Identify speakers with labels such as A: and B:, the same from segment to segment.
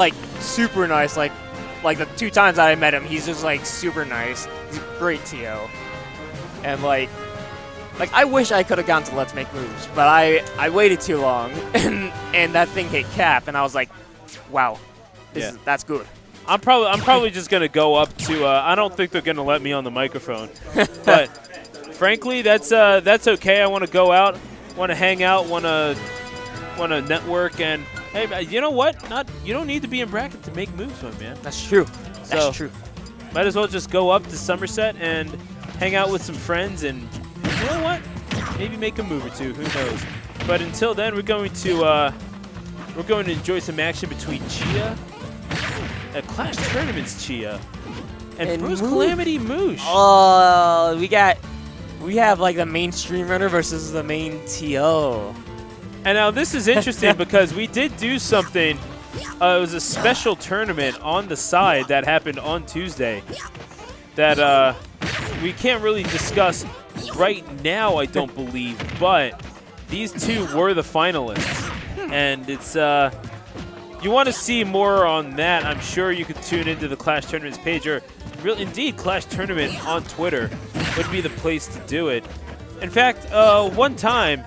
A: like super nice. Like the 2 times I met him, he's just like super nice. He's a great TO. And like I wish I could have gone to Let's Make Moves, but I waited too long, and that thing hit cap, and I was like, wow, that's good.
B: I'm probably just gonna go up to. I don't think they're gonna let me on the microphone, but frankly, that's okay. I want to go out, want to hang out, want to network, and hey, you know what? You don't need to be in bracket to make moves, my man.
A: That's true. That's true.
B: Might as well just go up to Somerset and hang out with some friends, and you know what? Maybe make a move or two. Who knows? But until then, we're going to enjoy some action between Chia. At Clash Tournaments, Chia, and Bruce Calamity Moosh.
A: Oh, we have like the main stream runner versus the main TO.
B: And now this is interesting because we did do something. It was a special tournament on the side that happened on Tuesday that we can't really discuss right now, I don't believe. But these 2 were the finalists, and it's. You want to see more on that, I'm sure you could tune into the Clash Tournaments page, or indeed Clash Tournament on Twitter would be the place to do it. In fact, one time,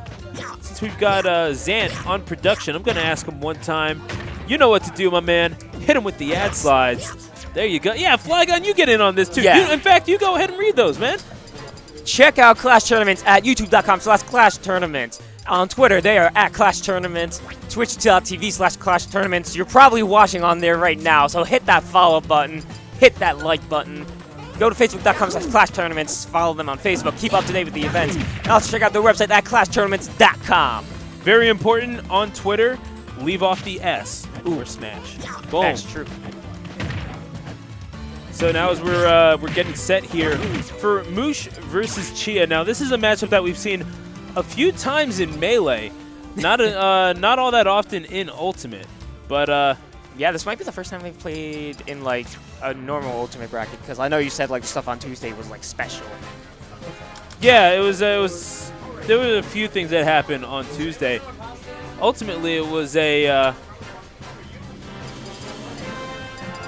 B: since we've got Zant on production, I'm going to ask him one time, you know what to do, my man. Hit him with the ad slides. There you go. Yeah, Flygun, you get in on this too.
A: Yeah.
B: In fact, you go ahead and read those, man.
A: Check out Clash Tournaments at youtube.com/Clash Tournaments. On Twitter, they are at Clash Tournaments, twitch.tv/Clash Tournaments. You're probably watching on there right now, so hit that follow button, hit that like button. Go to facebook.com/Clash Tournaments, follow them on Facebook, keep up to date with the events, and also check out their website at ClashTournaments.com.
B: Very important on Twitter, leave off the S or smash. Boom.
A: That's true.
B: So now as we're getting set here for Moosh versus Chia. Now this is a matchup that we've seen a few times in Melee, not all that often in Ultimate, but
A: yeah, this might be the first time they've played in like a normal Ultimate bracket, because I know you said like stuff on Tuesday was like special.
B: Yeah, it was. There were a few things that happened on Tuesday. Ultimately, it was a.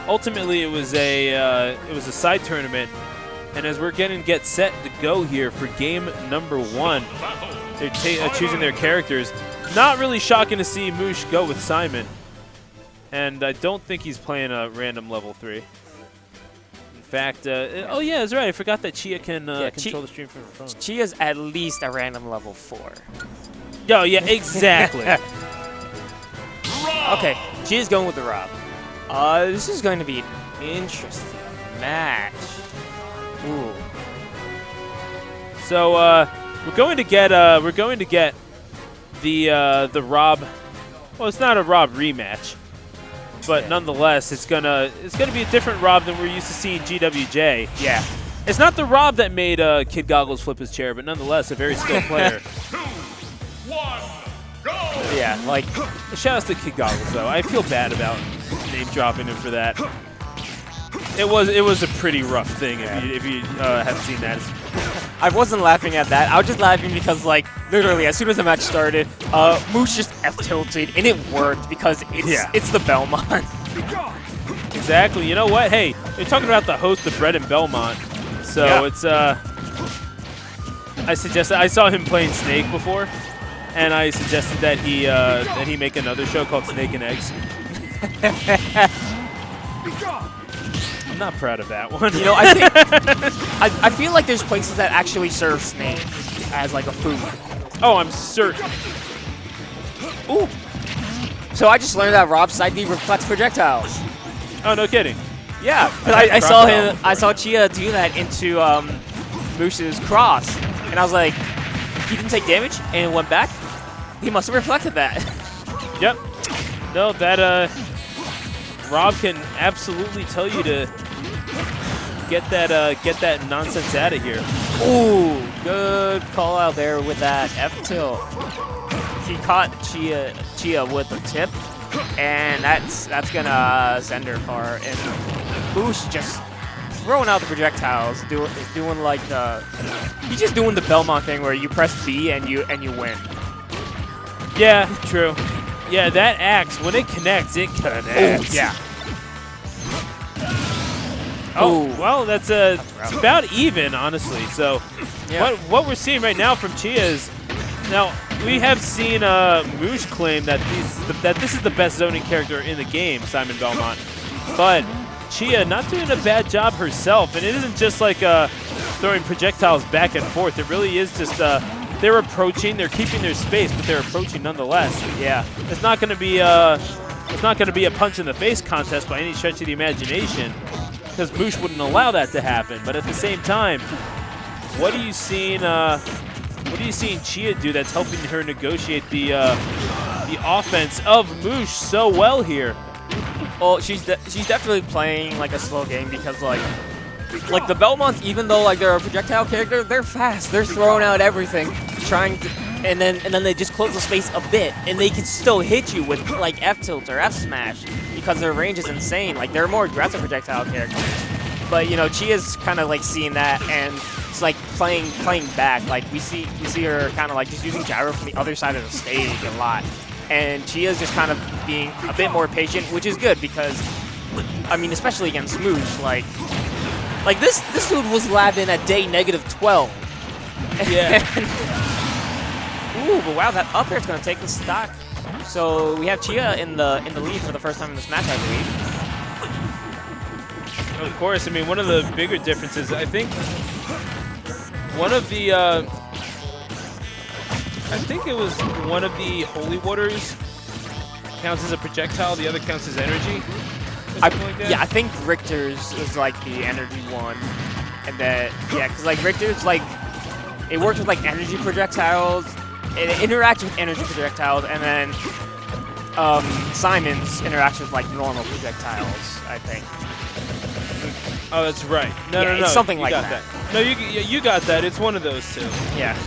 B: It was a side tournament, and as we're get set to go here for game number 1, they're choosing their characters. Not really shocking to see Moosh go with Simon, and I don't think he's playing a random level 3. In fact, oh yeah, that's right. I forgot that Chia can control the stream from her phone.
A: Chia's at least a random level 4.
B: Oh yeah, exactly.
A: Okay, Chia's going with the Rob. This is going to be an interesting match. Ooh.
B: So we're going to get the Rob. Well, it's not a Rob rematch, but nonetheless, it's gonna be a different Rob than we're used to seeing GWJ.
A: Yeah.
B: It's not the Rob that made Kid Goggles flip his chair, but nonetheless, a very skilled player.
C: 2, 1, go!
A: Yeah, like
B: shout outs to Kid Goggles though. I feel bad about name dropping him for that. It was a pretty rough thing if you haven't seen that.
A: I wasn't laughing at that. I was just laughing because, like, literally, as soon as the match started, Moosh just F-tilted, and it worked because it's the Belmont.
B: Exactly. You know what? Hey, they're talking about the host of Bread and Belmont, so it's I saw him playing Snake before, and I suggested that he make another show called Snake and Eggs. I'm not proud of that one.
A: You know, I think I feel like there's places that actually serve snake as like a food.
B: Oh, I'm certain.
A: Ooh. So I just learned that Rob's side B reflects projectiles.
B: Oh, no kidding.
A: Yeah, I saw Chia do that into Moosh's cross, and I was like, he didn't take damage and it went back. He must have reflected that.
B: Yep. No, that Rob can absolutely tell you to get that nonsense out of here.
A: Ooh, good call out there with that F tilt. He caught Chia with the tip, and that's gonna send her far. And Moosh just throwing out the projectiles, doing like he's just doing the Belmont thing where you press B and you win.
B: Yeah, true. Yeah, that axe, when it connects, it connects.
A: Yeah.
B: Oh,
A: Ooh.
B: well, it's about even, honestly. So
A: Yeah.
B: what we're seeing right now from Chia is, now, we have seen Moosh claim that this is the best zoning character in the game, Simon Belmont. But Chia not doing a bad job herself, and it isn't just like throwing projectiles back and forth. It really is just they're approaching, they're keeping their space, but they're approaching nonetheless. Yeah, it's not going to be a punch in the face contest by any stretch of the imagination, because Moosh wouldn't allow that to happen. But at the same time, what are you seeing Chia do that's helping her negotiate the offense of Moosh so well here?
A: Well, she's definitely playing like a slow game because like the Belmonts, even though like they're a projectile character, they're fast. They're throwing out everything, trying to, and then they just close the space a bit, and they can still hit you with like F tilt or F smash because their range is insane. Like they're more aggressive projectile characters. But you know, Chia's kind of like seeing that and it's like playing back. Like we see her kind of like just using gyro from the other side of the stage a lot. And Chia's just kind of being a bit more patient, which is good because, I mean, especially against Moosh, like this dude was labbed in at day -12.
B: Yeah.
A: Ooh, but wow, that up air's gonna take the stock. So we have Chia in the lead for the first time in this match, I believe.
B: Of course, I mean, one of the bigger differences, I think, one of the I think it was one of the holy waters counts as a projectile, the other counts as energy. Like that.
A: Yeah, I think Richter's is like the energy one, and then yeah, because like Richter's like it works with like energy projectiles, it interacts with energy projectiles, and then Simon's interacts with like normal projectiles, I think.
B: Oh, that's right. No,
A: Yeah,
B: no, no.
A: it's something
B: you
A: like
B: got
A: that.
B: No, you got that. It's one of those two.
A: Yeah.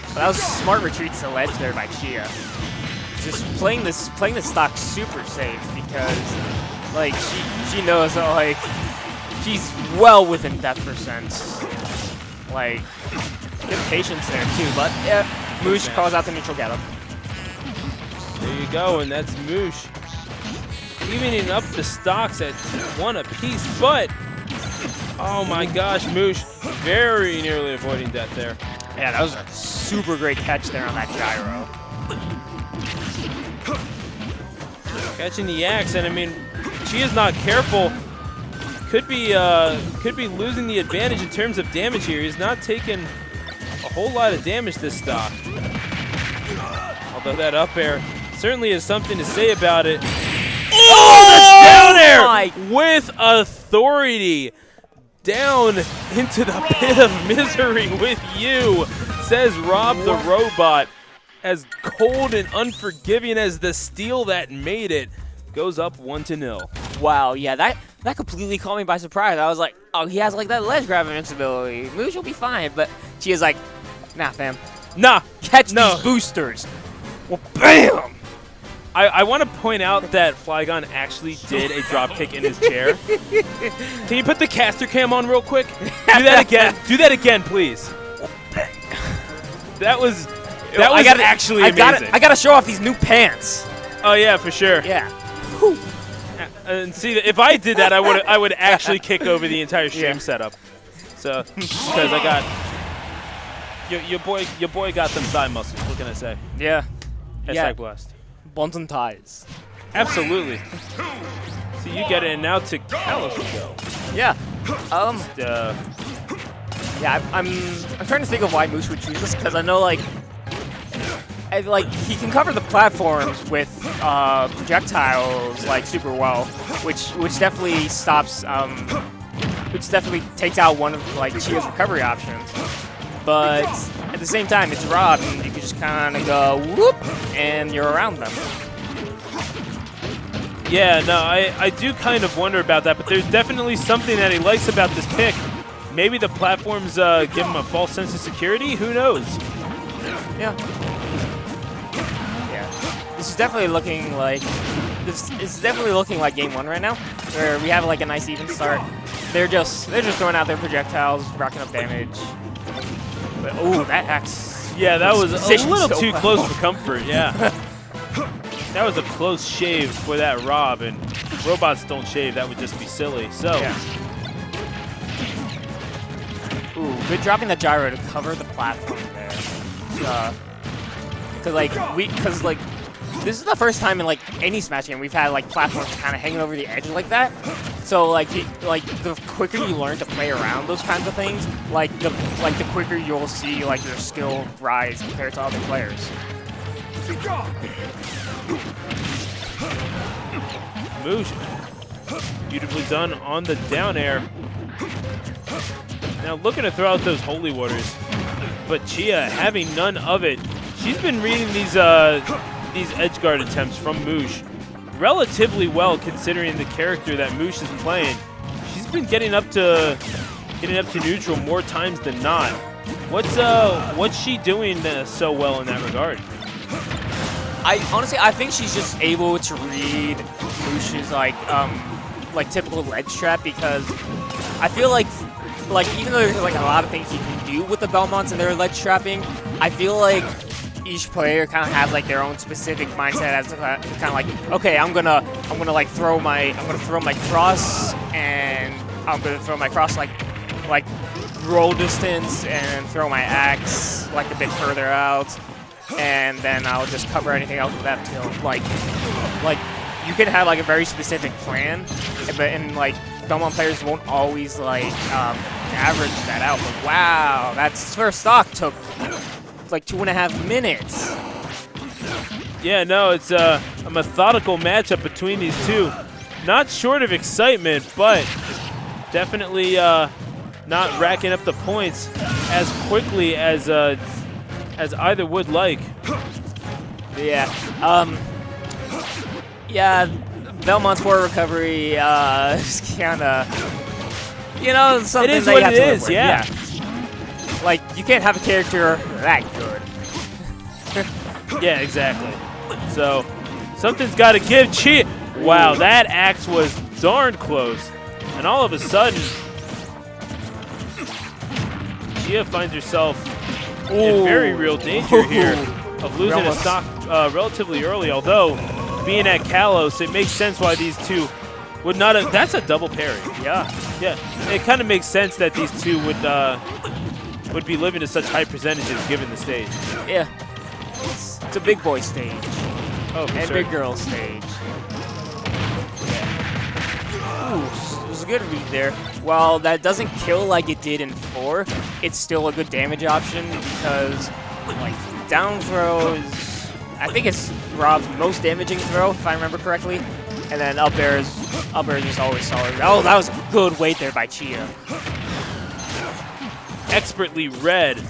A: But that was smart retreats to ledge there by Chia. Just playing this stock super safe because like she knows that like she's well within death percent. Like good patience there too, but yeah, Moosh calls out the neutral getup.
B: There you go, and that's Moosh evening up the stocks at 1 apiece, but oh my gosh, Moosh very nearly avoiding death there.
A: Yeah, that was a super great catch there on that gyro.
B: Catching the axe, and I mean, Chia's not careful. Could be losing the advantage in terms of damage here. He's not taking a whole lot of damage this stock. Although that up air certainly has something to say about it. Oh, that's down there with authority. Down into the pit of misery with you, says Rob the Robot. As cold and unforgiving as the steel that made it, goes up 1-0.
A: Wow, yeah, that completely caught me by surprise. I was like, oh, he has like that ledge grab invincibility. Moosh will be fine, but Chia's like, nah, fam.
B: Nah,
A: Catch these boosters. Well, bam!
B: I want to point out that Flygon actually did a drop kick in his chair. Can you put the caster cam on real quick? Do that again. Do that again, please. That was actually amazing.
A: I gotta show off these new pants.
B: Oh yeah, for sure.
A: Yeah.
B: And see, if I did that, I would actually kick over the entire stream setup. So because I got your boy got them thigh muscles. What can I say?
A: Yeah.
B: Hashtag blessed.
A: Buns and ties.
B: Absolutely. So you get it, and now to Callus we go.
A: Yeah. Yeah, I'm trying to think of why Moosh would choose this because I know like he can cover the platforms with projectiles like super well, which definitely stops which definitely takes out one of like Chia's recovery options. But at the same time, it's Rob, and you can just kind of go whoop, and you're around them.
B: Yeah, no, I do kind of wonder about that, but there's definitely something that he likes about this pick. Maybe the platforms give him a false sense of security. Who knows?
A: Yeah. Yeah. This is definitely looking like game one right now, where we have like a nice even start. They're just throwing out their projectiles, racking up damage. But oh, that axe
B: Yeah, that was a
A: Positioned
B: little
A: so
B: too
A: well.
B: close for comfort, yeah. That was a close shave for that Rob, and robots don't shave. That would just be silly. So,
A: Yeah. Ooh, good dropping the gyro to cover the platform there. Because this is the first time in like any Smash game we've had like platforms kind of hanging over the edge like that. So like the quicker you learn to play around those kinds of things, the quicker you'll see like your skill rise compared to other players.
B: Moosh, beautifully done on the down air. Now looking to throw out those holy waters, but Chia having none of it. She's been reading these edge guard attempts from Moosh relatively well, considering the character that Moosh is playing. She's been getting up to neutral more times than not. What's she doing so well in that regard?
A: I think she's just able to read Moosh's like typical ledge trap, because I feel like even though there's like a lot of things you can do with the Belmonts and their ledge trapping, I feel like each player kind of has like their own specific mindset as to kind of like, okay, I'm gonna throw my cross, and I'm gonna throw my cross like roll distance, and throw my axe like a bit further out, and then I'll just cover anything else with that till like you can have like a very specific plan, and like Belmont players won't always like average that out. But wow, that first stock took like 2.5 minutes.
B: Yeah, no, it's a methodical matchup between these two. Not short of excitement, but definitely not racking up the points as quickly as either would like.
A: Yeah. Yeah, Belmont's forward recovery is kind of, something
B: It is
A: that
B: what
A: you have
B: it
A: to live
B: is,
A: with.
B: yeah.
A: Like, you can't have a character that good.
B: Yeah, exactly. So something's got to give. Chia. Wow, that axe was darn close. And all of a sudden, Chia finds herself in very real danger here of losing a stock relatively early. Although, being at Kalos, it makes sense why these two would not have. That's a double parry.
A: Yeah.
B: Yeah, it kind of makes sense that these two would be living to such high percentages given the stage.
A: Yeah. It's a big boy stage.
B: Oh, for
A: And
B: sure.
A: big girl stage. Yeah. Ooh, it was a good read there. While that doesn't kill like it did in 4, it's still a good damage option, because like down throw is, I think it's Rob's most damaging throw, if I remember correctly. And then up air is just always solid. Oh, that was a good weight there by Chia.
B: Expertly read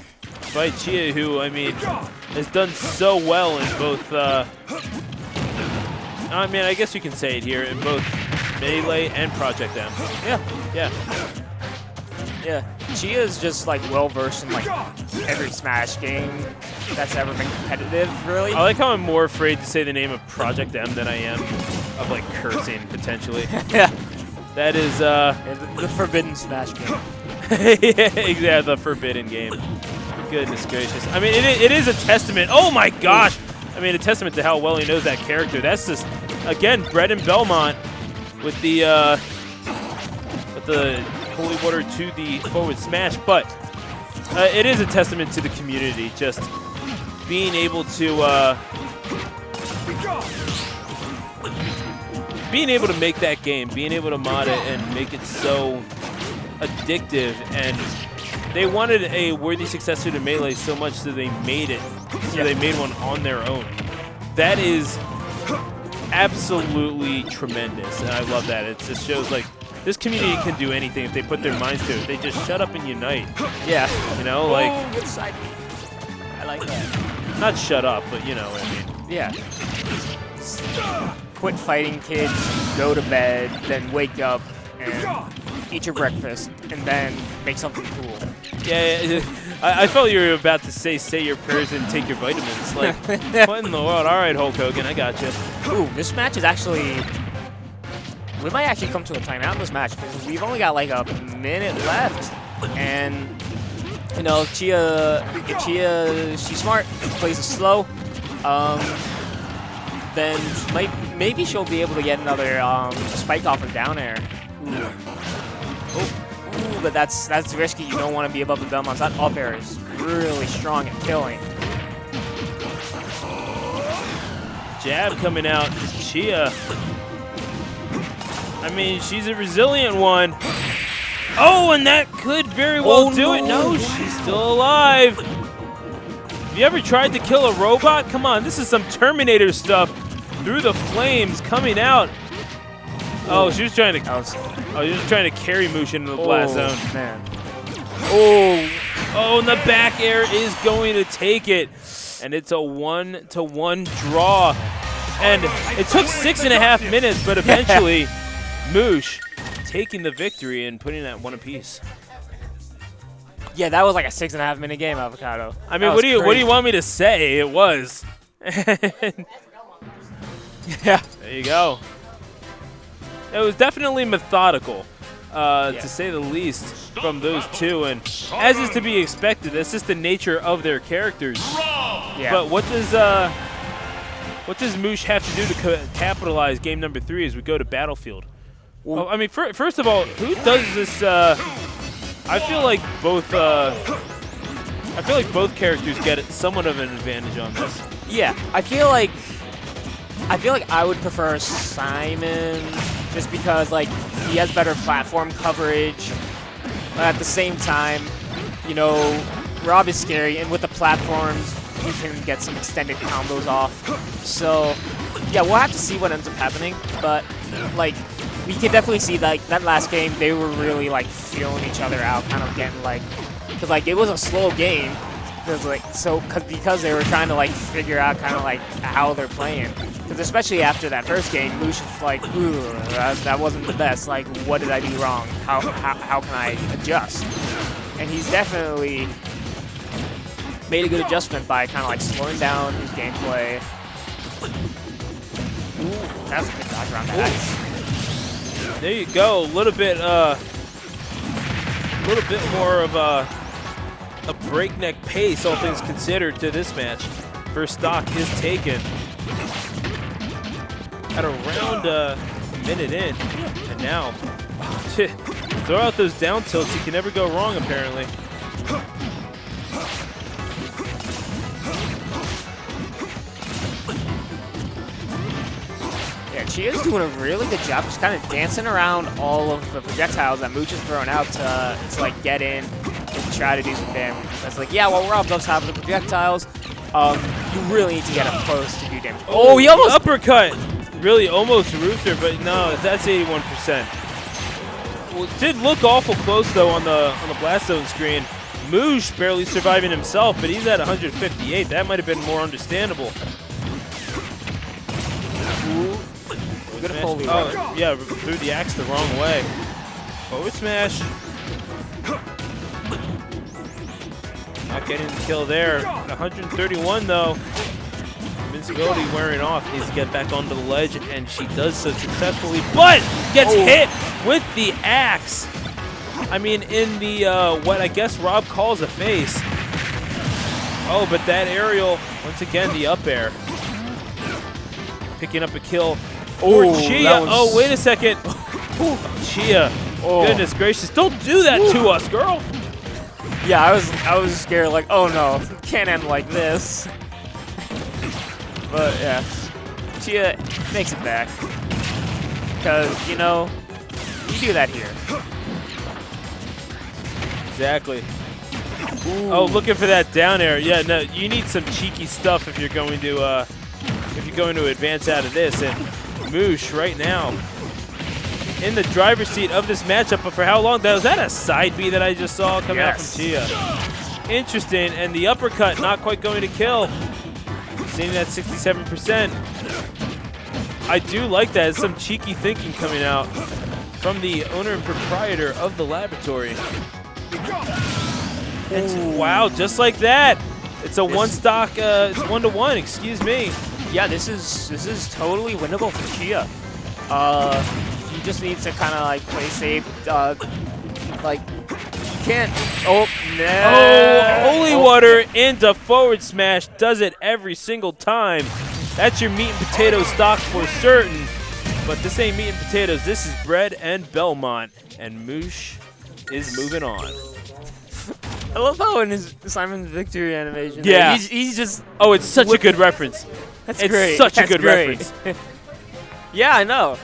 B: by Chia, who, I mean, has done so well in both, I mean, I guess you can say it here, in both Melee and Project M.
A: Yeah.
B: Yeah.
A: Yeah. Chia is just like well versed in like every Smash game that's ever been competitive, really.
B: I like how I'm more afraid to say the name of Project M than I am of, like, cursing, potentially.
A: Yeah.
B: That is,
A: Yeah, the forbidden Smash game.
B: yeah, exactly, the forbidden game. Goodness gracious. I mean, it is a testament. Oh my gosh! I mean, a testament to how well he knows that character. That's just, again, Brett and Belmont with the holy water to the forward smash. But it is a testament to the community, just being able to make that game, being able to mod it and make it so addictive. And they wanted a worthy successor to Melee so much so they made it. So they made one on their own. That is absolutely tremendous, and I love that. It just shows like this community can do anything if they put their minds to it. They just shut up and unite.
A: Yeah.
B: You know, like,
A: oh, good side B. I like that.
B: not shut up, but you know what I mean.
A: Yeah. Quit fighting kids, go to bed, then wake up and eat your breakfast, and then make something cool.
B: Yeah, I felt you were about to say your prayers and take your vitamins. Like, what in the world? All right, Hulk Hogan, I got you.
A: Ooh, this match is actually... We might actually come to a timeout in this match, because we've only got like a minute left, and You know, Chia, she's smart, plays it slow. Then maybe she'll be able to get another spike off of down air. Ooh, but that's risky. You don't want to be above the Belmonts. That up air is really strong at killing.
B: Jab coming out, Chia. I mean, she's a resilient one. Oh, and that could very well do it. No, she's still alive. Have you ever tried to kill a robot? Come on, this is some Terminator stuff. Through the flames, coming out. Oh, she was trying to. Oh, she was trying to carry Moosh into the blast zone.
A: Man.
B: Oh, and the back air is going to take it, and it's a 1-to-1 draw. And it took 6.5 minutes, but eventually, Moosh taking the victory and putting that one apiece.
A: Yeah, that was like a 6.5 minute game, Avocado.
B: I mean, what do you want me to say? It was.
A: Yeah.
B: There you go. It was definitely methodical, to say the least, from those two, and as is to be expected, that's just the nature of their characters.
A: Yeah.
B: But what does Moosh have to do to capitalize game number 3 as we go to Battlefield? Oh, I mean, first of all, who does this? I feel like both characters get somewhat of an advantage on this.
A: Yeah, I feel like I would prefer Simon just because like he has better platform coverage. But at the same time, you know, Rob is scary, and with the platforms, you can get some extended combos off. So yeah, we'll have to see what ends up happening. But like, we can definitely see like that last game, they were really like feeling each other out, kind of getting like, because like it was a slow game. Because they were trying to like figure out kind of like how they're playing. Because especially after that first game, Moosh is like, ooh, that wasn't the best. Like, what did I do wrong? How can I adjust? And he's definitely made a good adjustment by kind of like slowing down his gameplay. Ooh, that's a good dodge around that.
B: There you go. A little bit more of a breakneck pace, all things considered, to this match. First stock is taken at around a minute in, and now throw out those down tilts. You can never go wrong, apparently.
A: Yeah, Chia's doing a really good job just kind of dancing around all of the projectiles that Moosh is throwing out to like get in and try to do some damage. That's like, yeah, well, we're up top of the projectiles. You really need to get up close to do damage. Oh, he almost
B: uppercut! Really almost roofed her, but no, that's 81%. Well, it did look awful close though on the blast zone screen. Moosh barely surviving himself, but he's at 158. That might have been more understandable.
A: Ooh. Good pull.
B: Oh, yeah, threw the axe the wrong way. Forward smash. Not getting the kill there. 131 though. Invincibility wearing off. Needs to get back onto the ledge, and she does so successfully, but gets hit with the axe. I mean, in the what I guess Rob calls a face. Oh, but that aerial, once again, the up air. Picking up a kill for Chia. Oh, wait a second. Chia. Oh. Goodness gracious. Don't do that to us, girl.
A: Yeah, I was scared, like, oh no, it can't end like this. But yeah, Chia makes it back. Because, you know, you do that here.
B: Exactly. Ooh. Oh, looking for that down air. Yeah, no, you need some cheeky stuff if you're going to advance out of this. And Moosh right now in the driver's seat of this matchup, but for how long? Was that a side B that I just saw coming out from Chia? Interesting, and the uppercut not quite going to kill. Seeing that 67%. I do like that. It's some cheeky thinking coming out from the owner and proprietor of the laboratory. And wow, just like that. It's a one stock, it's 1-to-1, excuse me.
A: Yeah, this is totally winnable for Chia. He just needs to kind of like play safe, like can't. Oh, no.
B: Oh, holy water into forward smash. Does it every single time. That's your meat and potato stock for certain. But this ain't meat and potatoes. This is bread and Belmont. And Moosh is moving on.
A: I love how in his Simon's victory animation,
B: Yeah.
A: he's just.
B: Oh, it's such a good reference.
A: That's
B: It's
A: great.
B: such a
A: That's
B: good
A: great.
B: reference.
A: Yeah, I know.